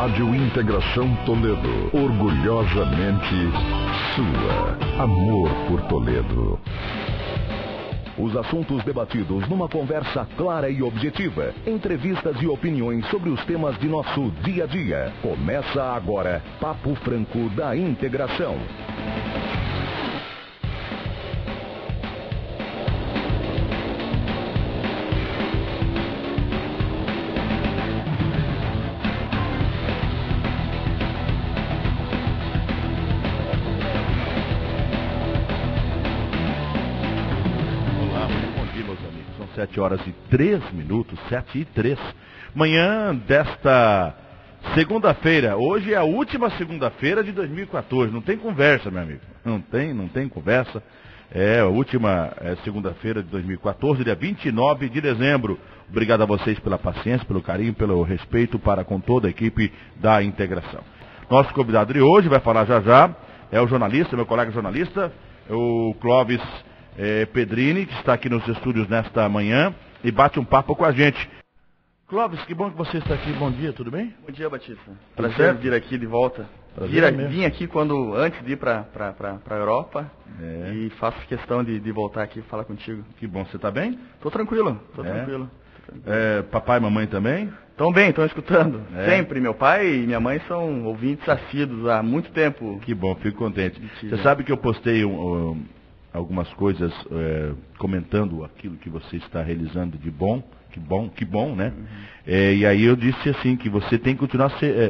Rádio Integração Toledo, orgulhosamente sua. Amor por Toledo. Os assuntos debatidos numa conversa clara e objetiva. Entrevistas e opiniões sobre os temas de nosso dia a dia. Começa agora, Papo Franco da Integração. São 7 horas e 3 minutos, 7 e 3. Manhã desta segunda-feira. Hoje é a última segunda-feira de 2014. Não tem conversa, meu amigo. Não tem conversa. É a última segunda-feira de 2014, dia 29 de dezembro. Obrigado a vocês pela paciência, pelo carinho, pelo respeito para com toda a equipe da Integração. Nosso convidado de hoje vai falar já é o jornalista, meu colega jornalista, o Clóvis Pedrini, que está aqui nos estúdios nesta manhã e bate um papo com a gente. Clóvis, que bom que você está aqui. Bom dia, tudo bem? Bom dia, Batista. Prazer vir aqui de volta. Vim aqui antes de ir para a Europa e faço questão de voltar aqui e falar contigo. Que bom, você está bem? Tô tranquilo, tranquilo. Papai e mamãe também? Estão bem, estão escutando. Sempre. Meu pai e minha mãe são ouvintes assíduos há muito tempo. Que bom, fico contente. Você sabe que eu postei algumas coisas comentando aquilo que você está realizando de bom, que bom, né? Uhum. E aí eu disse assim, que você tem que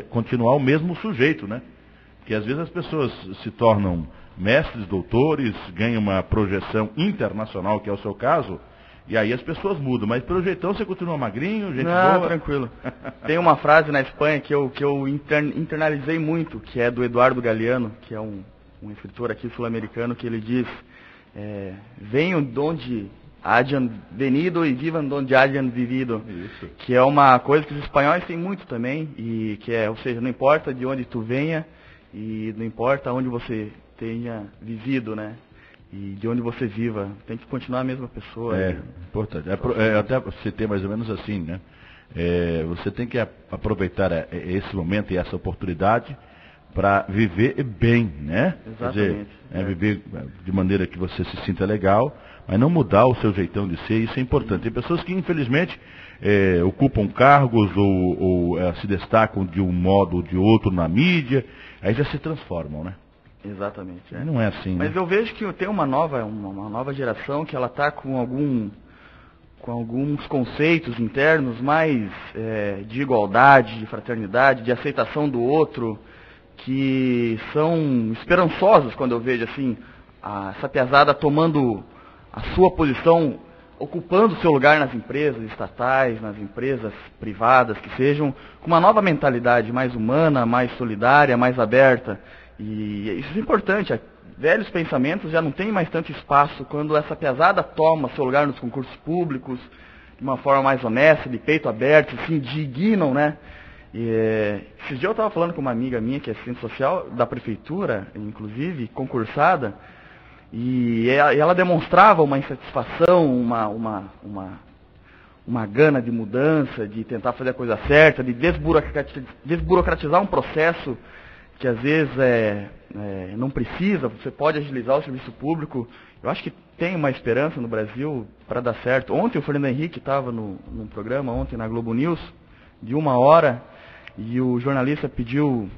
continuar o mesmo sujeito, né? Porque às vezes as pessoas se tornam mestres, doutores, ganham uma projeção internacional, que é o seu caso, e aí as pessoas mudam, mas pelo jeitão você continua magrinho, gente boa? Tranquilo. Tem uma frase na Espanha que eu internalizei muito, que é do Eduardo Galeano, que é um escritor aqui sul-americano, que ele diz: venham de onde hayan venido e vivam de onde hayan vivido. Isso. Que é uma coisa que os espanhóis têm muito também, e que ou seja, não importa de onde tu venha e não importa onde você tenha vivido, né? E de onde você viva, tem que continuar a mesma pessoa. Importante. Até você ter mais ou menos assim, né? Você tem que aproveitar esse momento e essa oportunidade para viver bem, né? Exatamente. Quer dizer, viver de maneira que você se sinta legal, mas não mudar o seu jeitão de ser, isso é importante. Tem pessoas que, infelizmente, ocupam cargos ou se destacam de um modo ou de outro na mídia, aí já se transformam, né? Exatamente. Não é assim, mas né? eu vejo que tem uma nova geração que ela está com alguns conceitos internos mais de igualdade, de fraternidade, de aceitação do outro, que são esperançosos quando eu vejo assim essa piazada tomando a sua posição, ocupando o seu lugar nas empresas estatais, nas empresas privadas, que sejam com uma nova mentalidade mais humana, mais solidária, mais aberta. E isso é importante. Velhos pensamentos já não tem mais tanto espaço quando essa piazada toma seu lugar nos concursos públicos de uma forma mais honesta, de peito aberto, se indignam, né? Esse dia eu estava falando com uma amiga minha, que é assistente social da prefeitura, inclusive, concursada, e ela demonstrava uma insatisfação, uma gana de mudança, de tentar fazer a coisa certa, de desburocratizar um processo que às vezes não precisa, você pode agilizar o serviço público. Eu acho que tem uma esperança no Brasil para dar certo. Ontem o Fernando Henrique estava num programa, ontem na Globo News, de 1 hora, e o jornalista pediu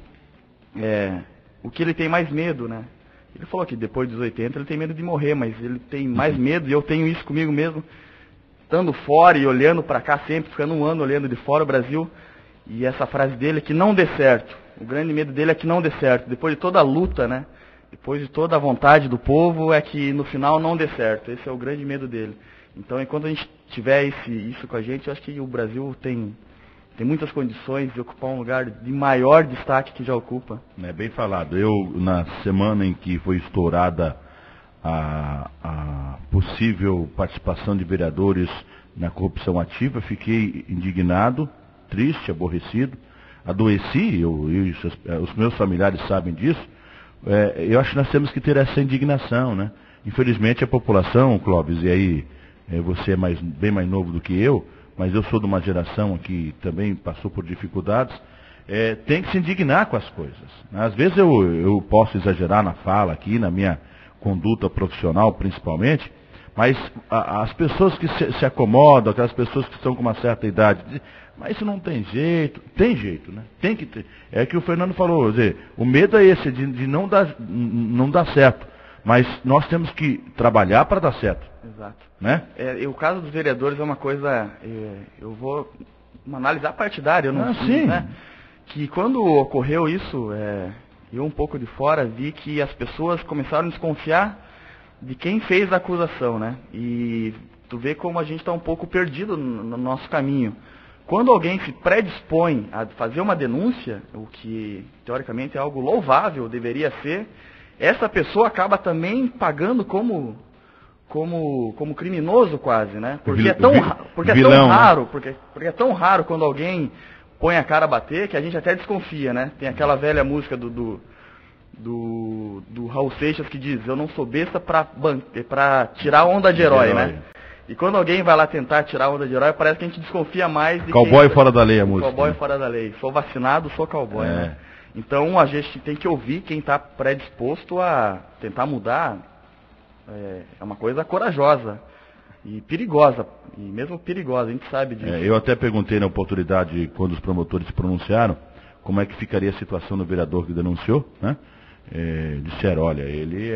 o que ele tem mais medo, né? Ele falou que depois dos 80 ele tem medo de morrer, mas ele tem mais medo, e eu tenho isso comigo mesmo, estando fora e olhando para cá sempre, ficando um ano olhando de fora o Brasil, e essa frase dele é que não dê certo. O grande medo dele é que não dê certo. Depois de toda a luta, né? Depois de toda a vontade do povo, é que no final não dê certo. Esse é o grande medo dele. Então, enquanto a gente tiver isso com a gente, eu acho que o Brasil tem muitas condições de ocupar um lugar de maior destaque que já ocupa. É bem falado. Eu, na semana em que foi estourada a possível participação de vereadores na corrupção ativa, fiquei indignado, triste, aborrecido, adoeci, os meus familiares sabem disso. Eu acho que nós temos que ter essa indignação, né? Infelizmente a população, Clóvis, e aí você é bem mais novo do que eu, mas eu sou de uma geração que também passou por dificuldades, tem que se indignar com as coisas. Às vezes eu posso exagerar na fala aqui, na minha conduta profissional principalmente, mas as pessoas que se acomodam, aquelas pessoas que estão com uma certa idade, mas isso não tem jeito, né? Tem que ter. É que o Fernando falou, quer dizer, o medo é esse, de não dar certo, mas nós temos que trabalhar para dar certo. Exato. Né? O caso dos vereadores é uma coisa, eu vou analisar partidária, eu não sei, né? Que quando ocorreu isso, eu um pouco de fora vi que as pessoas começaram a desconfiar de quem fez a acusação, né? E tu vê como a gente está um pouco perdido no nosso caminho. Quando alguém se predispõe a fazer uma denúncia, o que teoricamente é algo louvável, deveria ser, essa pessoa acaba também pagando como criminoso quase, né? Porque é tão raro, porque é tão raro quando alguém põe a cara a bater que a gente até desconfia, né? Tem aquela velha música do Raul Seixas que diz: eu não sou besta pra tirar onda de herói, né? E quando alguém vai lá tentar tirar onda de herói, parece que a gente desconfia mais de cowboy fora da lei, a música. Cowboy fora da lei. Sou vacinado, sou cowboy, né? Então a gente tem que ouvir quem está predisposto a tentar mudar. É uma coisa corajosa e perigosa, e mesmo perigosa, a gente sabe disso. Eu até perguntei na oportunidade, quando os promotores se pronunciaram, como é que ficaria a situação do vereador que denunciou, né? Disseram, olha, ele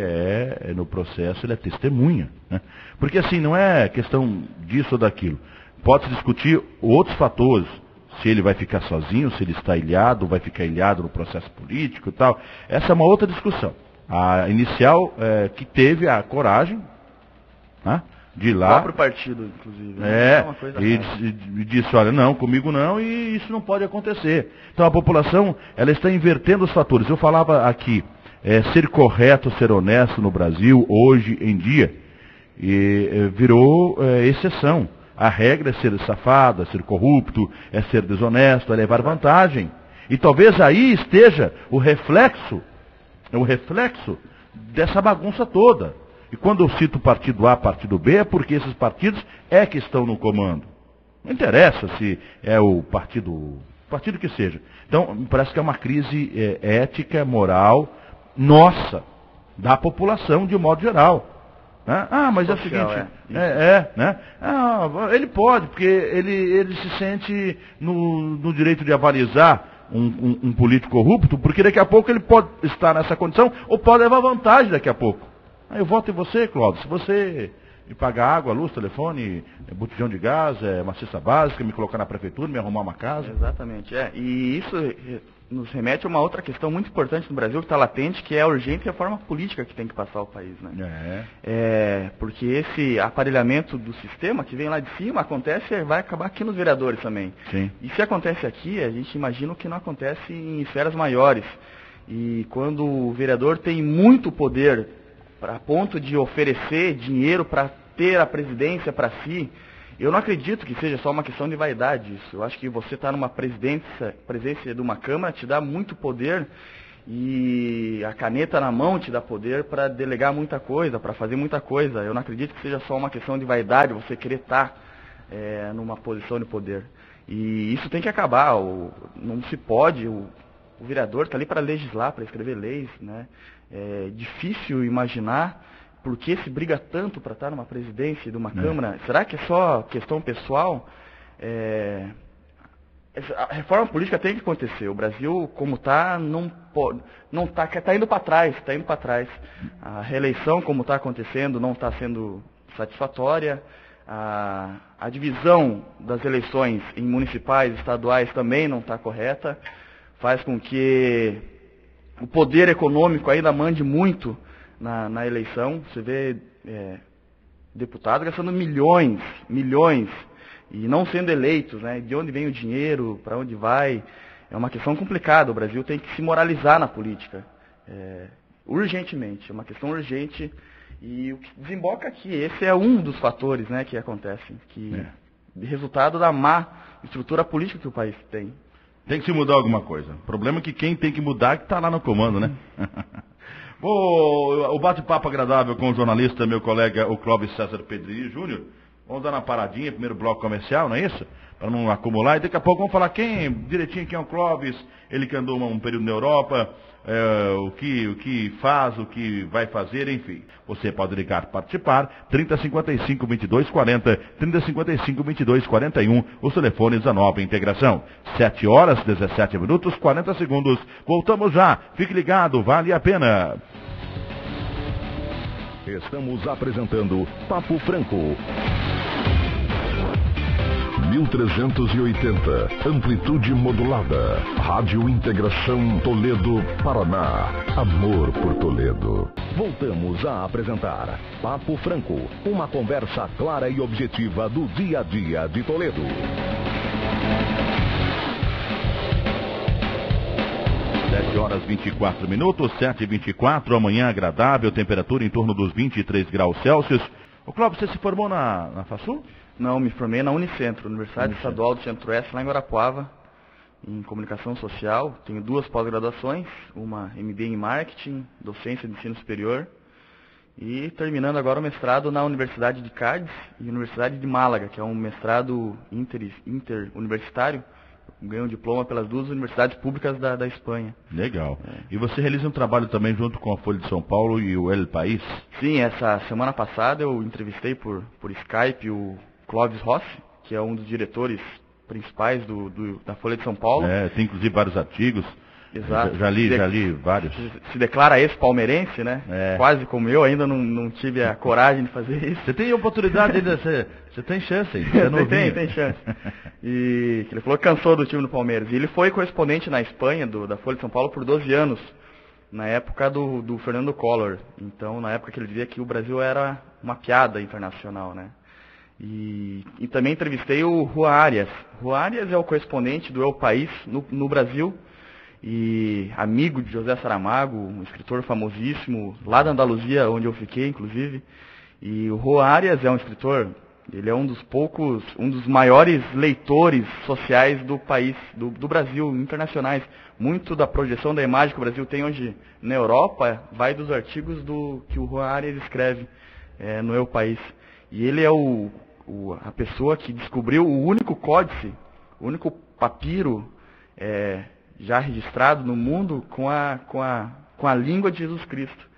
no processo, ele é testemunha, né? Porque assim, não é questão disso ou daquilo. Pode-se discutir outros fatores, se ele vai ficar sozinho, se ele está ilhado, ou vai ficar ilhado no processo político e tal. Essa é uma outra discussão. A inicial, que teve a coragem, né, de ir lá. O próprio partido, inclusive. Né? E disse, olha, não, comigo não, e isso não pode acontecer. Então a população, ela está invertendo os fatores. Eu falava aqui, ser correto, ser honesto no Brasil, hoje em dia, virou exceção. A regra é ser safado, é ser corrupto, é ser desonesto, é levar vantagem. E talvez aí esteja o reflexo dessa bagunça toda. E quando eu cito partido A, partido B, é porque esses partidos que estão no comando. Não interessa se é o partido que seja. Então, me parece que é uma crise ética, moral, nossa, da população de um modo geral. Né? Mas é o seguinte, né? Ele pode, porque ele se sente no direito de avalizar um político corrupto, porque daqui a pouco ele pode estar nessa condição, ou pode levar vantagem daqui a pouco. Eu voto em você, Cláudio, se você me pagar água, luz, telefone, botijão de gás, uma cesta básica, me colocar na prefeitura, me arrumar uma casa. Exatamente, e isso nos remete a uma outra questão muito importante no Brasil, que está latente, que é a urgente reforma política que tem que passar o país, né? Porque esse aparelhamento do sistema que vem lá de cima acontece e vai acabar aqui nos vereadores também. Sim. E se acontece aqui, a gente imagina que não acontece em esferas maiores. E quando o vereador tem muito poder a ponto de oferecer dinheiro para ter a presidência para si, eu não acredito que seja só uma questão de vaidade isso. Eu acho que você estar numa presidência de uma Câmara te dá muito poder, e a caneta na mão te dá poder para delegar muita coisa, para fazer muita coisa. Eu não acredito que seja só uma questão de vaidade, você querer estar numa posição de poder. E isso tem que acabar. Não se pode, o vereador está ali para legislar, para escrever leis, né? É difícil imaginar por que se briga tanto para estar numa presidência de uma Câmara. Será que é só questão pessoal? A reforma política tem que acontecer. O Brasil, como está, está indo para trás, A reeleição, como está acontecendo, não está sendo satisfatória. A divisão das eleições em municipais, estaduais também não está correta. Faz com que o poder econômico ainda mande muito na eleição. Você vê deputados gastando milhões, e não sendo eleitos, né? De onde vem o dinheiro, para onde vai? É uma questão complicada. O Brasil tem que se moralizar na política, urgentemente, é uma questão urgente. E o que desemboca aqui, esse é um dos fatores, né, que acontecem, resultado da má estrutura política que o país tem. Tem que se mudar alguma coisa. O problema é que quem tem que mudar é que está lá no comando, né? O bate-papo agradável com o jornalista, meu colega, o Clóvis César Pedrini Júnior. Vamos dar uma paradinha, primeiro bloco comercial, não é isso? Para não acumular. E daqui a pouco vamos falar direitinho quem é o Clóvis, ele que andou um período na Europa, o que faz, o que vai fazer, enfim. Você pode ligar, participar, 3055-2240, 3055-2241, os telefones da Nova Integração. 7 horas, 17 minutos, 40 segundos. Voltamos já. Fique ligado, vale a pena. Estamos apresentando Papo Franco. 1380, amplitude modulada, Rádio Integração Toledo, Paraná, amor por Toledo. Voltamos a apresentar Papo Franco, uma conversa clara e objetiva do dia a dia de Toledo. 7 horas 24 minutos, 7h24, amanhã agradável, temperatura em torno dos 23 graus Celsius. Ô Clóvis, você se formou na FASU? Não, me formei na Unicentro, Universidade Estadual do Centro-Oeste, lá em Guarapuava, em Comunicação Social. Tenho 2 pós-graduações, uma MBA em Marketing, Docência de Ensino Superior, e terminando agora o mestrado na Universidade de Cádiz e Universidade de Málaga, que é um mestrado interuniversitário. Ganhei um diploma pelas 2 universidades públicas da Espanha. Legal. E você realiza um trabalho também junto com a Folha de São Paulo e o El País? Sim, essa semana passada eu entrevistei por Skype o Clóvis Rossi, que é um dos diretores principais da Folha de São Paulo. Tem inclusive vários artigos. Exato. Já li vários. Se declara ex-palmeirense, né? Quase como eu, ainda não tive a coragem de fazer isso. Você tem oportunidade ainda, você tem chance ainda. Tem chance. E ele falou que cansou do time do Palmeiras. E ele foi correspondente na Espanha, da Folha de São Paulo, por 12 anos, na época do Fernando Collor. Então, na época que ele dizia que o Brasil era uma piada internacional, né? E também entrevistei o Juan Arias. Juan Arias é o correspondente do El País no Brasil, e amigo de José Saramago, um escritor famosíssimo, lá da Andaluzia, onde eu fiquei, inclusive. E o Juan Arias é um escritor, ele é um dos maiores leitores sociais do país, do Brasil, internacionais. Muito da projeção da imagem que o Brasil tem hoje na Europa vai dos artigos que o Juan Arias escreve no El País. E ele é a pessoa que descobriu o único códice, o único papiro já registrado no mundo com a língua de Jesus Cristo.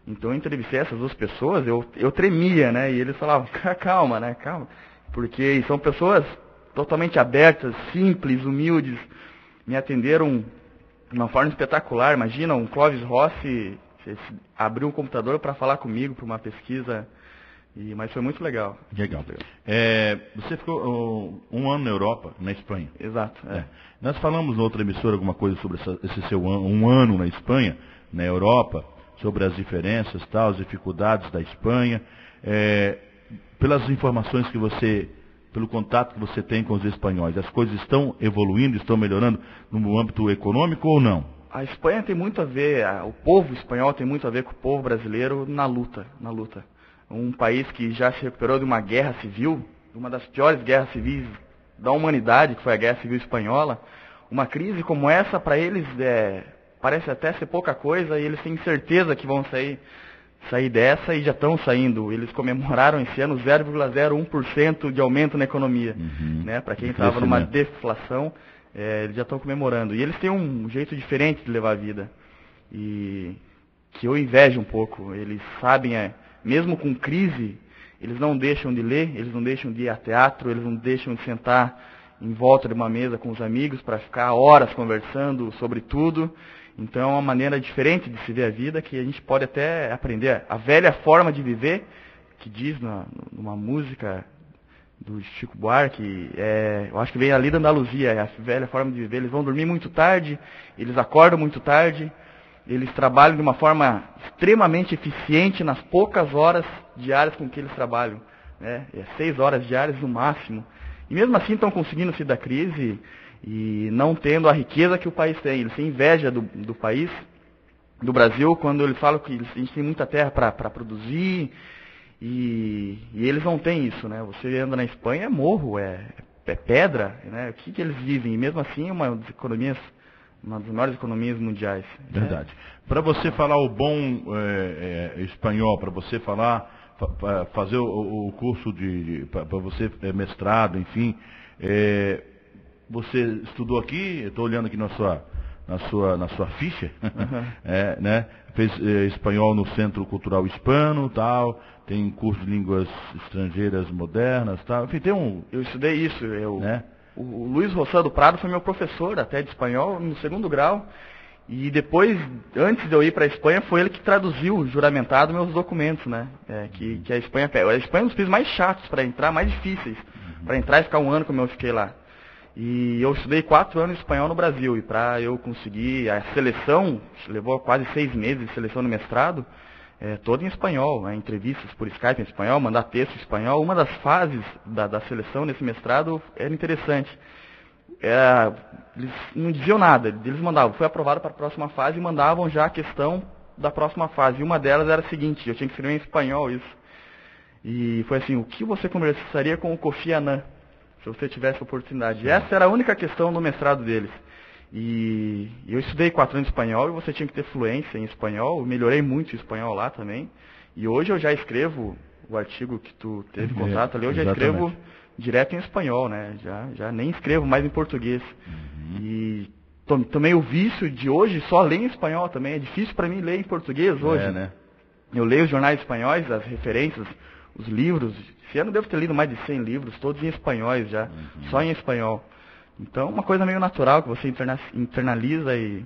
Então eu entrevistei essas 2 pessoas, eu tremia, né? E eles falavam, calma, né? Calma. Porque são pessoas totalmente abertas, simples, humildes, me atenderam de uma forma espetacular. Imagina, um Clóvis Rossi abriu um computador para falar comigo para uma pesquisa, mas foi muito legal. Legal. Você ficou um ano na Europa, na Espanha. Exato. Nós falamos na outra emissora alguma coisa sobre esse seu um ano na Espanha, na Europa, sobre as diferenças, as dificuldades da Espanha. Pelas informações que pelo contato que você tem com os espanhóis, as coisas estão evoluindo, estão melhorando no âmbito econômico ou não? A Espanha tem muito a ver, o povo espanhol tem muito a ver com o povo brasileiro na luta. Um país que já se recuperou de uma guerra civil, uma das piores guerras civis da humanidade, que foi a Guerra Civil Espanhola. Uma crise como essa, para eles, parece até ser pouca coisa, e eles têm certeza que vão sair dessa, e já estão saindo. Eles comemoraram esse ano 0,01% de aumento na economia. Né? Para quem estava numa deflação, eles já estão comemorando. E eles têm um jeito diferente de levar a vida, e que eu invejo um pouco. Eles sabem, mesmo com crise, eles não deixam de ler, eles não deixam de ir a teatro, eles não deixam de sentar em volta de uma mesa com os amigos para ficar horas conversando sobre tudo. Então é uma maneira diferente de se ver a vida, que a gente pode até aprender. A velha forma de viver, que diz numa música do Chico Buarque, eu acho que vem ali da Andaluzia, a velha forma de viver. Eles vão dormir muito tarde, eles acordam muito tarde, eles trabalham de uma forma extremamente eficiente nas poucas horas diárias com que eles trabalham. 6 horas diárias no máximo. E mesmo assim estão conseguindo sair da crise e não tendo a riqueza que o país tem. Eles têm inveja do país, do Brasil, quando eles falam que a gente tem muita terra para produzir, e eles não têm isso, né? Você anda na Espanha, é morro, é pedra, né? O que eles vivem? E mesmo assim, uma das maiores economias mundiais. Verdade. Para você falar o bom espanhol, para você falar fazer o curso para você mestrado, enfim. Você estudou aqui, eu estou olhando aqui na sua ficha, né? Fez espanhol no Centro Cultural Hispano, tal, tem curso de línguas estrangeiras modernas, tal. Enfim, Eu estudei isso, né? O Luiz Rossano Prado foi meu professor até de espanhol no 2º grau. E depois, antes de eu ir para a Espanha, foi ele que traduziu juramentado meus documentos, né? Que a Espanha pega. A Espanha é um dos países mais chatos para entrar, mais difíceis para entrar e ficar um ano como eu fiquei lá. E eu estudei 4 anos de espanhol no Brasil. E para eu conseguir a seleção, levou quase 6 meses de seleção no mestrado, toda em espanhol, né? Entrevistas por Skype em espanhol, mandar texto em espanhol. Uma das fases da seleção nesse mestrado era interessante. Eles não diziam nada, eles mandavam, foi aprovado para a próxima fase e mandavam já a questão da próxima fase. E uma delas era a seguinte, eu tinha que escrever em espanhol isso. E foi assim, o que você conversaria com o Kofi Annan, se você tivesse a oportunidade? Essa era a única questão do mestrado deles. E eu estudei 4 anos de espanhol e você tinha que ter fluência em espanhol, eu melhorei muito o espanhol lá também. E hoje eu já escrevo o artigo que tu teve contato ali, eu já escrevo direto em espanhol, né? Já nem escrevo mais em português. E tomei o vício de hoje só ler em espanhol também. É difícil para mim ler em português hoje. Né? Eu leio os jornais espanhóis, as referências, os livros. Esse ano eu devo ter lido mais de 100 livros, todos em espanhóis já, só em espanhol. Então, uma coisa meio natural que você internaliza e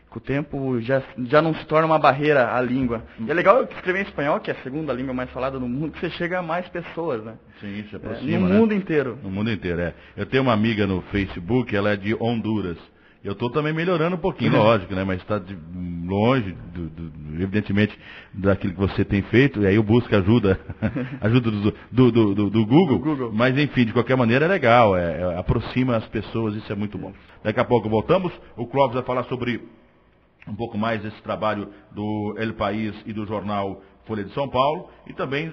com o tempo já não se torna uma barreira à língua. E é legal escrever em espanhol, que é a segunda língua mais falada no mundo, que você chega a mais pessoas, né? Sim, isso aproxima, no mundo inteiro. No mundo inteiro, Eu tenho uma amiga no Facebook, ela é de Honduras. Eu estou também melhorando um pouquinho, lógico, né? Mas está longe, evidentemente, daquilo que você tem feito. E aí eu busco ajuda do Google. Mas, enfim, de qualquer maneira é legal. Aproxima as pessoas, isso é muito bom. Daqui a pouco voltamos. O Clóvis vai falar sobre um pouco mais desse trabalho do El País e do jornal Folha de São Paulo. E também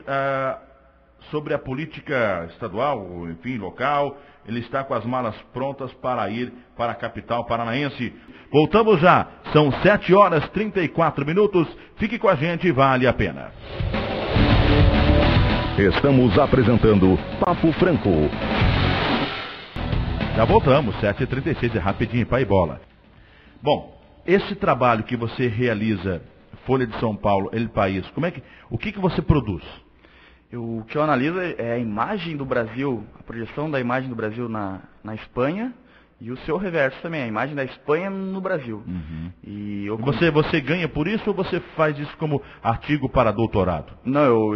sobre a política estadual, enfim, local. Ele está com as malas prontas para ir para a capital paranaense. Voltamos já. São 7h34. Fique com a gente, vale a pena. Estamos apresentando Papo Franco. Já voltamos, 7h36, é rapidinho, pai e bola. Bom, esse trabalho que você realiza, Folha de São Paulo, El País, o que você produz? O que eu analiso é a imagem do Brasil, a projeção da imagem do Brasil na Espanha e o seu reverso também, a imagem da Espanha no Brasil. E você ganha por isso ou você faz isso como artigo para doutorado? Não,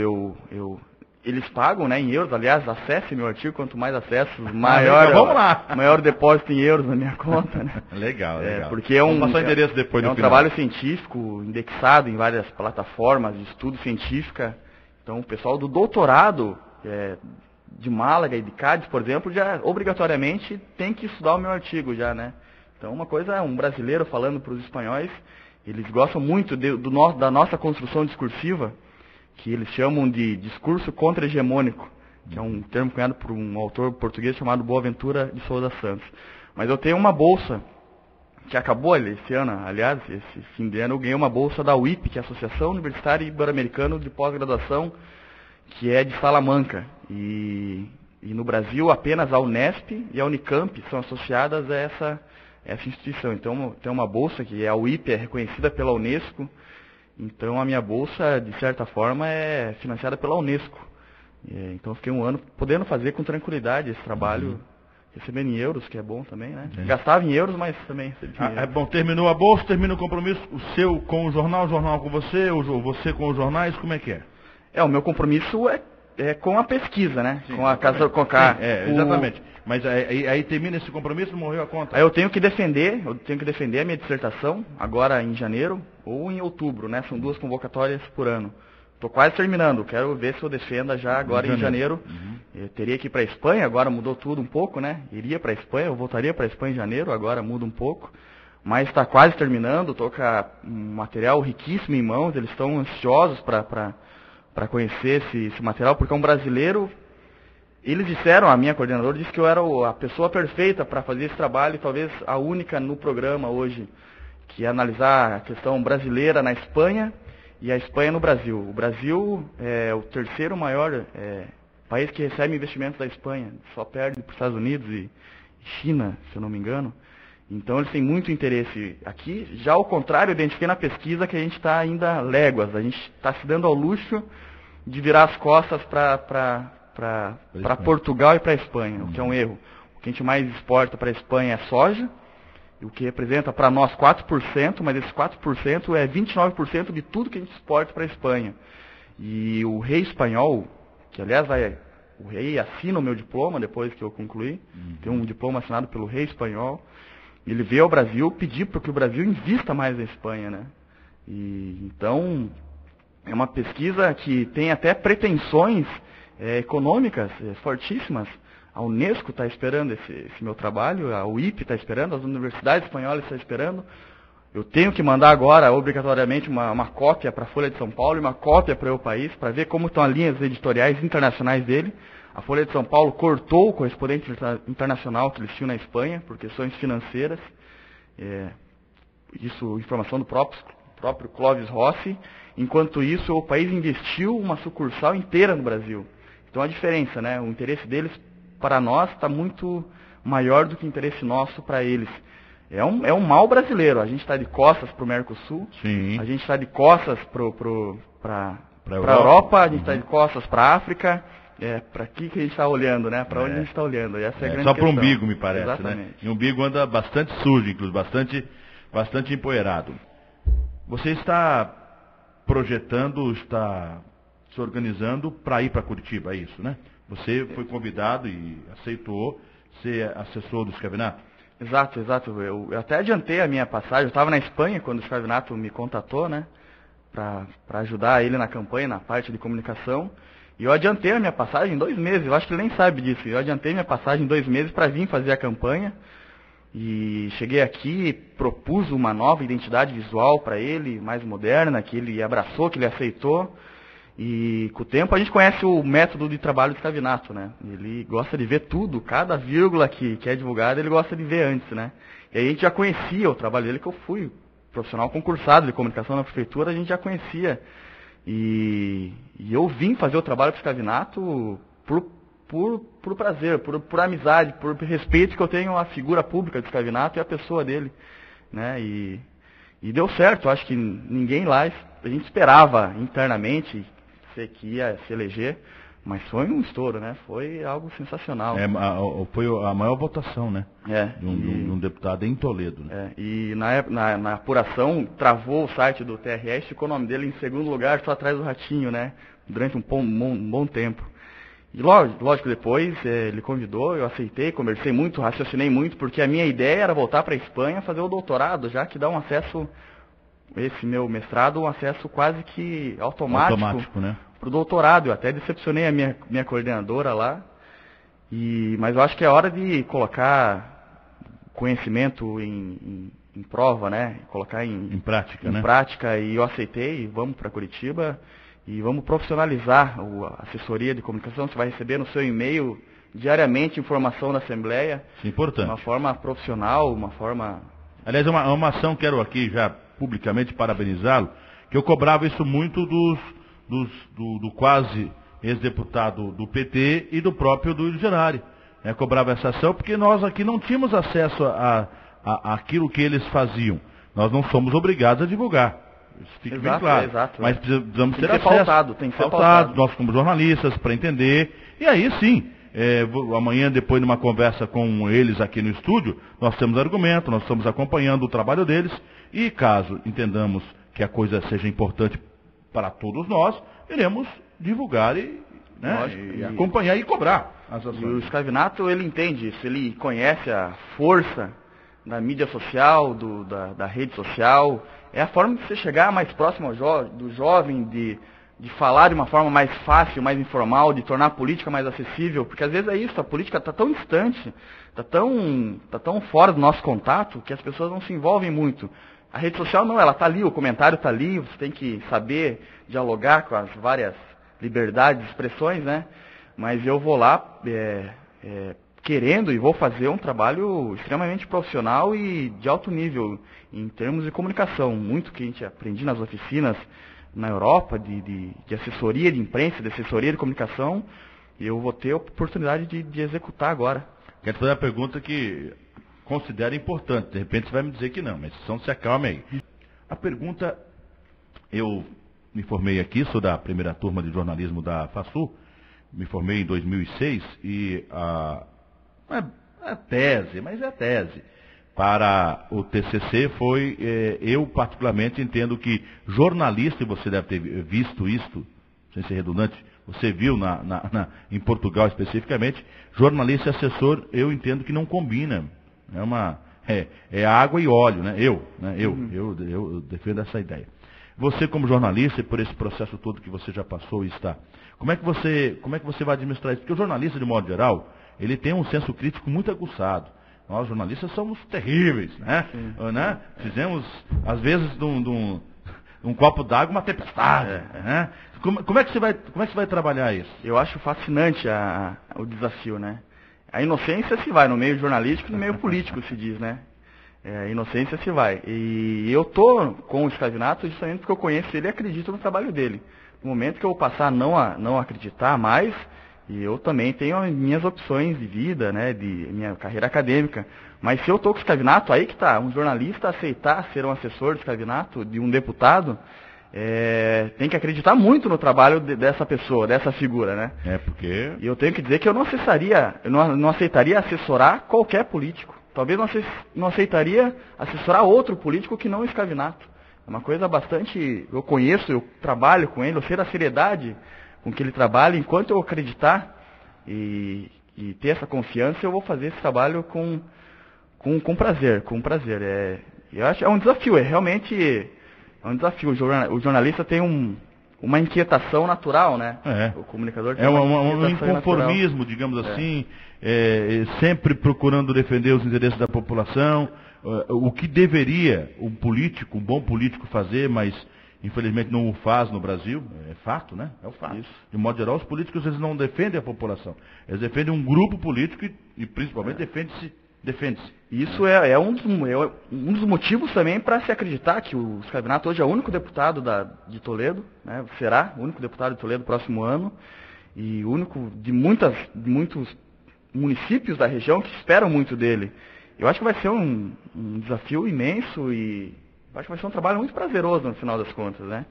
eles pagam, né, em euros. Aliás, acesse meu artigo, quanto mais acessos, maior, vamos lá. maior depósito em euros na minha conta, né? Legal. Porque é um endereço depois um trabalho científico, indexado em várias plataformas de estudo científica. Então, o pessoal do doutorado de Málaga e de Cádiz, por exemplo, já obrigatoriamente tem que estudar o meu artigo já, né? Então, uma coisa, um brasileiro falando para os espanhóis, eles gostam muito da nossa construção discursiva, que eles chamam de discurso contra-hegemônico, que é um termo cunhado por um autor português chamado Boaventura de Souza Santos. Mas eu tenho uma bolsa, que acabou esse ano, aliás, esse fim de ano, eu ganhei uma bolsa da UIP, que é a Associação Universitária Ibero-Americana de Pós-Graduação, que é de Salamanca. E no Brasil, apenas a Unesp e a Unicamp são associadas a essa instituição. Então, tem uma bolsa que a UIP é reconhecida pela Unesco. Então, a minha bolsa, de certa forma, é financiada pela Unesco. Então, eu fiquei um ano podendo fazer com tranquilidade esse trabalho, recebendo em euros, que é bom também, né? Gastava em euros, mas também recebia em euros. Bom, terminou a bolsa, termina o compromisso, o seu com o jornal com você, ou você com os jornais, como é que é? O meu compromisso é com a pesquisa, né? Sim, com a casa, exatamente. Mas aí termina esse compromisso, morreu a conta? Aí eu tenho que defender a minha dissertação, agora em janeiro ou em outubro, né? São 2 convocatórias por ano. Estou quase terminando, quero ver se eu defenda já agora em janeiro. Eu teria que ir para a Espanha, agora mudou tudo um pouco, né? Iria para a Espanha, eu voltaria para a Espanha em janeiro, agora muda um pouco. Mas está quase terminando, estou com um material riquíssimo em mãos, eles estão ansiosos para conhecer esse material, porque é um brasileiro. Eles disseram, a minha coordenadora disse que eu era a pessoa perfeita para fazer esse trabalho, talvez a única no programa hoje, que é analisar a questão brasileira na Espanha e a Espanha no Brasil. O Brasil é o terceiro maior país que recebe investimentos da Espanha, só perde para os Estados Unidos e China, se eu não me engano. Então eles têm muito interesse aqui. Já ao contrário, eu identifiquei na pesquisa que a gente está ainda léguas, a gente está se dando ao luxo de virar as costas para Portugal e para a Espanha, o que é um erro. O que a gente mais exporta para a Espanha é soja, o que representa para nós 4%, mas esse 4% é 29% de tudo que a gente exporta para a Espanha. E o rei espanhol, que aliás o rei assina o meu diploma depois que eu concluí, tem um diploma assinado pelo rei espanhol, ele veio ao Brasil pedir para que o Brasil invista mais na Espanha, né? E, então, é uma pesquisa que tem até pretensões econômicas fortíssimas. A Unesco está esperando esse meu trabalho, a UIP está esperando, as universidades espanholas estão esperando. Eu tenho que mandar agora, obrigatoriamente, uma cópia para a Folha de São Paulo e uma cópia para o país, para ver como estão as linhas editoriais internacionais dele. A Folha de São Paulo cortou o correspondente internacional que eles tinham na Espanha, por questões financeiras. Isso, informação do próprio Clóvis Rossi. Enquanto isso, o país investiu uma sucursal inteira no Brasil. Então a diferença, né? O interesse deles para nós está muito maior do que o interesse nosso para eles. É um mal brasileiro. A gente está de costas para o Mercosul, Sim. A gente está de costas para a Europa, a gente está de costas para a África. Para aqui que a gente está olhando, né? Para onde a gente está olhando. Essa é a grande só para o questão. umbigo, me parece, Exatamente. né? E o umbigo anda bastante sujo, inclusive, bastante empoeirado. Você está projetando, está se organizando para ir para Curitiba, é isso, né? Você foi convidado e aceitou ser assessor do Escravinato? Exato. Eu até adiantei a minha passagem. Eu estava na Espanha quando o Escravinato me contatou, né? Para ajudar ele na campanha, na parte de comunicação. E eu adiantei a minha passagem em 2 meses. Eu acho que ele nem sabe disso. Eu adiantei minha passagem em 2 meses para vir fazer a campanha. E cheguei aqui, propus uma nova identidade visual para ele, mais moderna, que ele abraçou, que ele aceitou. E com o tempo a gente conhece o método de trabalho do Escravinato, né? Ele gosta de ver tudo, cada vírgula que é divulgada ele gosta de ver antes, né? E aí a gente já conhecia o trabalho dele, que eu fui profissional concursado de comunicação na prefeitura, a gente já conhecia. E eu vim fazer o trabalho do Escravinato por prazer, por amizade, por respeito que eu tenho à figura pública do Escravinato e à pessoa dele, né? E deu certo, acho que ninguém lá, a gente esperava internamente que ia se eleger, mas foi um estouro, né? Foi algo sensacional. Foi a maior votação, né? De um deputado em Toledo. Né? E na apuração, travou o site do TRS, ficou o nome dele em segundo lugar, só atrás do Ratinho, né? Durante um bom tempo. E lógico, depois ele convidou, eu aceitei, conversei muito, raciocinei muito, porque a minha ideia era voltar para a Espanha fazer o doutorado, já que dá um acesso, esse meu mestrado, um acesso quase que automático né? Para o doutorado. Eu até decepcionei a minha coordenadora lá, mas eu acho que é hora de colocar conhecimento em prova, né? Colocar em prática, e eu aceitei, vamos para Curitiba. E vamos profissionalizar a assessoria de comunicação. Você vai receber no seu e-mail diariamente informação da Assembleia. Importante. De uma forma profissional, uma forma... Aliás, uma ação, quero aqui já publicamente parabenizá-lo, que eu cobrava isso muito do quase ex-deputado do PT e do próprio do Gerário. Cobrava essa ação porque nós aqui não tínhamos acesso àquilo que eles faziam. Nós não somos obrigados a divulgar. Isso fica bem claro. Exato, mas precisamos ter acesso. Tem que ser pautado. Nós como jornalistas, para entender. E aí sim, amanhã, depois de uma conversa com eles aqui no estúdio, nós temos argumento, nós estamos acompanhando o trabalho deles. E caso entendamos que a coisa seja importante para todos nós, iremos divulgar e acompanhar e cobrar as ações. E o Escravinato, ele entende isso, ele conhece a força da mídia social, da rede social. É a forma de você chegar mais próximo do jovem, de falar de uma forma mais fácil, mais informal, de tornar a política mais acessível, porque às vezes é isso, a política está tão distante, está tão fora do nosso contato, que as pessoas não se envolvem muito. A rede social não, ela está ali, o comentário está ali, você tem que saber dialogar com as várias liberdades de expressões, né? Mas eu vou lá querendo e vou fazer um trabalho extremamente profissional e de alto nível em termos de comunicação. Muito que a gente aprende nas oficinas, na Europa de assessoria de imprensa, de assessoria de comunicação, e eu vou ter a oportunidade de executar agora. Quero te fazer uma pergunta que considero importante. De repente você vai me dizer que não, mas então se acalme aí. A pergunta, eu me formei aqui, sou da primeira turma de jornalismo da FASU, me formei em 2006 e a tese, mas é a tese, para o TCC foi, eu particularmente entendo que jornalista, e você deve ter visto isto, sem ser redundante, você viu em Portugal especificamente, jornalista e assessor, eu entendo que não combina. É água e óleo, né? Eu defendo essa ideia. Você como jornalista, e por esse processo todo que você já passou e está, como é que você vai administrar isso? Porque o jornalista, de modo geral, ele tem um senso crítico muito aguçado. Nós jornalistas somos terríveis, né? Fizemos, às vezes, de um copo d'água uma tempestade. Né? Como é que você vai trabalhar isso? Eu acho fascinante o desafio, né? A inocência se vai no meio jornalístico e no meio político, se diz, né? A inocência se vai. E eu tô com o Scavinato justamente porque eu conheço ele e acredito no trabalho dele. No momento que eu vou passar a não acreditar mais, e eu também tenho as minhas opções de vida, né, de minha carreira acadêmica. Mas se eu estou com o Scavinato, aí que está. Um jornalista aceitar ser um assessor do Scavinato, de um deputado, tem que acreditar muito no trabalho dessa pessoa, dessa figura, né? Porque... E eu tenho que dizer que eu não aceitaria assessorar qualquer político. Talvez não aceitaria assessorar outro político que não o Scavinato. É uma coisa bastante... Eu conheço, eu trabalho com ele, eu sei da seriedade com que ele trabalha. Enquanto eu acreditar e ter essa confiança, eu vou fazer esse trabalho com prazer. Eu acho um desafio, realmente um desafio. O jornalista tem uma inquietação natural, né? O comunicador tem um inconformismo, natural, digamos assim, sempre procurando defender os interesses da população, o que deveria um bom político fazer, mas infelizmente não o faz no Brasil, é fato, né? É o fato. Isso. De modo geral, os políticos eles não defendem a população, eles defendem um grupo político e principalmente defende-se. Isso é um dos motivos também para se acreditar que o Scavinato hoje é o único deputado de Toledo, né? Será o único deputado de Toledo no próximo ano, e o único de muitos municípios da região que esperam muito dele. Eu acho que vai ser um desafio imenso e acho que vai ser um trabalho muito prazeroso no final das contas, né?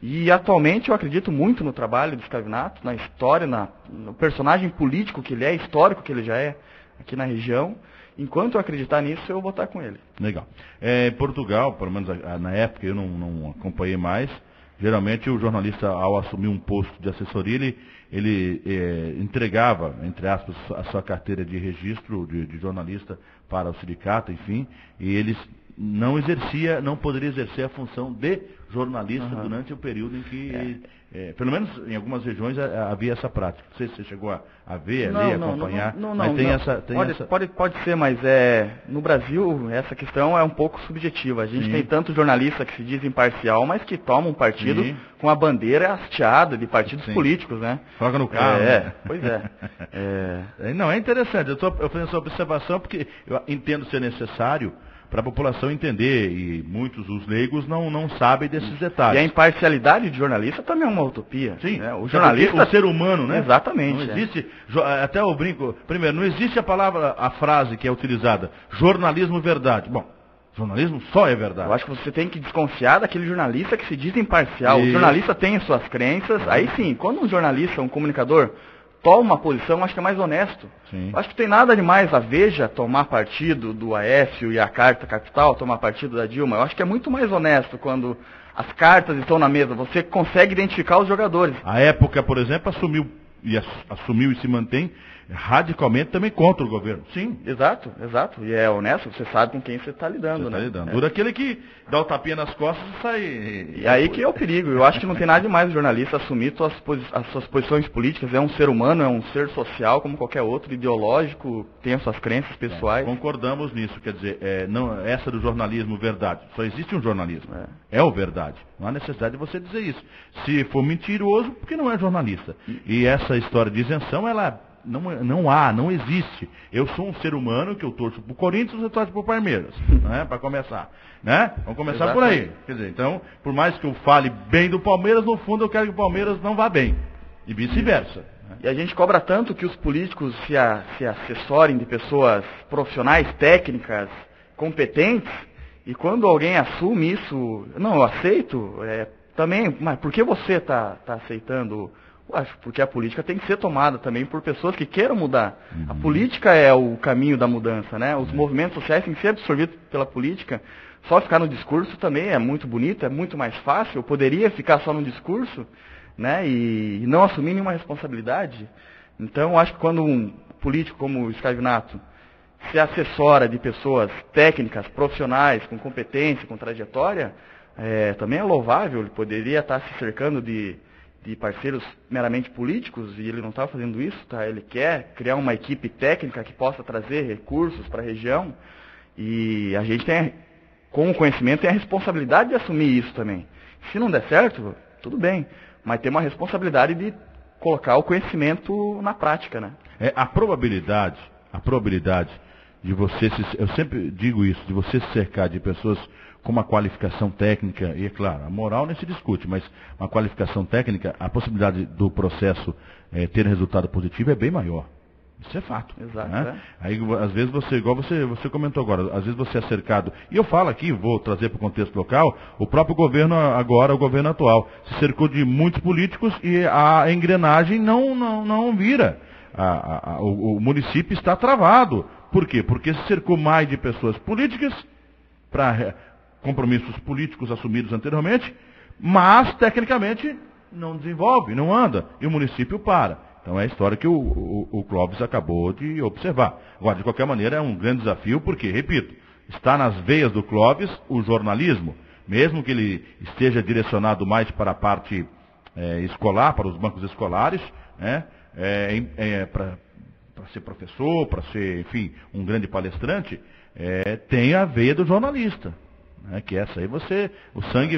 E atualmente eu acredito muito no trabalho do Scavinato, na história, no personagem político que ele é, histórico que ele já é aqui na região. Enquanto eu acreditar nisso, eu vou estar com ele. Legal. Em Portugal, pelo menos na época, eu não acompanhei mais. Geralmente o jornalista, ao assumir um posto de assessoria, ele entregava, entre aspas, a sua carteira de registro de jornalista para o sindicato, enfim, e eles não poderia exercer a função de jornalista durante o período em que, pelo menos em algumas regiões, havia essa prática. Não sei se você chegou a ver, a ler, acompanhar, mas tem essa... Pode ser, mas no Brasil essa questão é um pouco subjetiva. A gente tem tanto jornalista que se diz imparcial, mas que toma um partido com a bandeira hasteada de partidos políticos, né? Coloca no carro. Pois é. Não, é interessante. Eu estou fazendo essa observação porque eu entendo ser necessário para a população entender, e muitos dos leigos não sabem desses detalhes. E a imparcialidade de jornalista também é uma utopia. Sim, né? O jornalista... O ser humano, né? Exatamente. Não existe, até eu brinco, primeiro, não existe a frase que é utilizada, jornalismo verdade. Bom, jornalismo só é verdade. Eu acho que você tem que desconfiar daquele jornalista que se diz imparcial. O jornalista tem as suas crenças, aí sim, quando um jornalista, um comunicador, toma uma posição, acho que é mais honesto. Acho que não tem nada demais a Veja tomar partido do Aécio e a Carta Capital tomar partido da Dilma. Eu acho que é muito mais honesto quando as cartas estão na mesa, você consegue identificar os jogadores. A Época, por exemplo, assumiu e se mantém radicalmente também contra o governo. Sim, exato. E é honesto, você sabe com quem você está lidando, né? Dura aquele que dá o tapinha nas costas e sai... E aí que é o perigo. Eu acho que não tem nada demais o jornalista assumir as suas posições políticas. É um ser humano, é um ser social como qualquer outro, ideológico, tem as suas crenças pessoais. Concordamos nisso, quer dizer, essa do jornalismo verdade. Só existe um jornalismo. É o verdade. Não há necessidade de você dizer isso. Se for mentiroso, porque não é jornalista. E essa história de isenção, ela Não existe. Eu sou um ser humano que eu torço pro Corinthians, eu torço pro Palmeiras, né? Para começar, né? Vamos começar por aí. Quer dizer, então, por mais que eu fale bem do Palmeiras, no fundo eu quero que o Palmeiras não vá bem. E vice-versa. E a gente cobra tanto que os políticos se assessorem de pessoas profissionais, técnicas, competentes, e quando alguém assume isso, não, eu aceito, também, mas por que você está aceitando? Acho porque a política tem que ser tomada também por pessoas que queiram mudar. A política é o caminho da mudança, né? Os movimentos sociais têm que ser absorvidos pela política. Só ficar no discurso também é muito bonito, é muito mais fácil. Eu poderia ficar só no discurso, né? E não assumir nenhuma responsabilidade. Então, acho que quando um político como o Scarvinato se assessora de pessoas técnicas, profissionais, com competência, com trajetória, também é louvável. Ele poderia estar se cercando de parceiros meramente políticos, e ele não está fazendo isso, tá? Ele quer criar uma equipe técnica que possa trazer recursos para a região, e a gente tem, com o conhecimento, tem a responsabilidade de assumir isso também. Se não der certo, tudo bem, mas tem uma responsabilidade de colocar o conhecimento na prática, né? A probabilidade de você, eu sempre digo isso, de você se cercar de pessoas com uma qualificação técnica, e é claro, a moral nem se discute, mas uma qualificação técnica, a possibilidade do processo ter resultado positivo é bem maior. Isso é fato. Exato. Né? Aí, às vezes, igual você comentou agora, às vezes você é cercado, e eu falo aqui, vou trazer para o contexto local, o próprio governo agora, o governo atual, se cercou de muitos políticos e a engrenagem não vira. O município está travado. Por quê? Porque se cercou mais de pessoas políticas para compromissos políticos assumidos anteriormente, mas tecnicamente não desenvolve, não anda, e o município para. Então é a história que o Clóvis acabou de observar. Agora, de qualquer maneira, é um grande desafio, porque, repito, está nas veias do Clóvis o jornalismo, mesmo que ele esteja direcionado mais para a parte escolar, para os bancos escolares, né? Para ser professor, para ser, enfim, um grande palestrante, tem a veia do jornalista. Que essa aí o sangue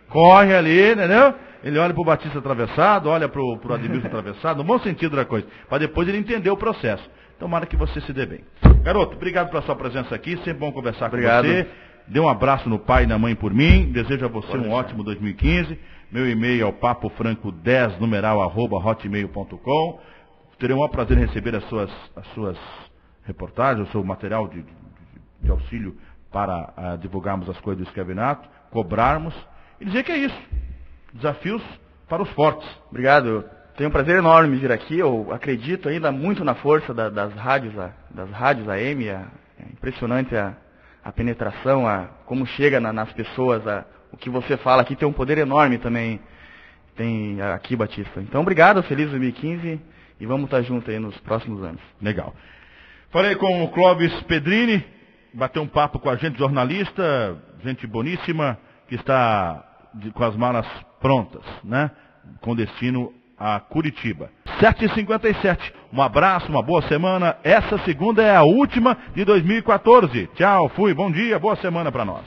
corre ali, entendeu? Ele olha para o Batista atravessado, olha para o Ademilson atravessado, no bom sentido da coisa, para depois ele entender o processo. Tomara que você se dê bem. Garoto, obrigado pela sua presença aqui, sempre bom conversar com você. Dê um abraço no pai e na mãe por mim, desejo a você um ótimo 2015. Meu e-mail é o papofranco10@hotmail.com. Terei o maior prazer em receber as suas reportagens, o seu material de auxílio para divulgarmos as coisas do Scarvinato, cobrarmos e dizer que é isso. Desafios para os fortes. Obrigado. Eu tenho um prazer enorme vir aqui. Eu acredito ainda muito na força das rádios AM. É impressionante a penetração, como chega nas pessoas. O que você fala aqui tem um poder enorme também. Tem aqui, Batista. Então, obrigado. Feliz 2015 e vamos estar juntos aí nos próximos anos. Legal. Falei com o Clóvis Pedrini. Bateu um papo com a gente, jornalista, gente boníssima, que está com as malas prontas, né? Com destino a Curitiba. 7h57. Um abraço, uma boa semana. Essa segunda é a última de 2014. Tchau, fui, bom dia, boa semana para nós.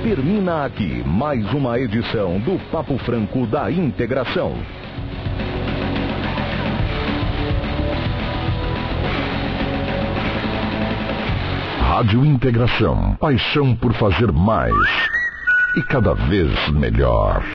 Termina aqui mais uma edição do Papo Franco da Integração. Rádio Integração. Paixão por fazer mais e cada vez melhor.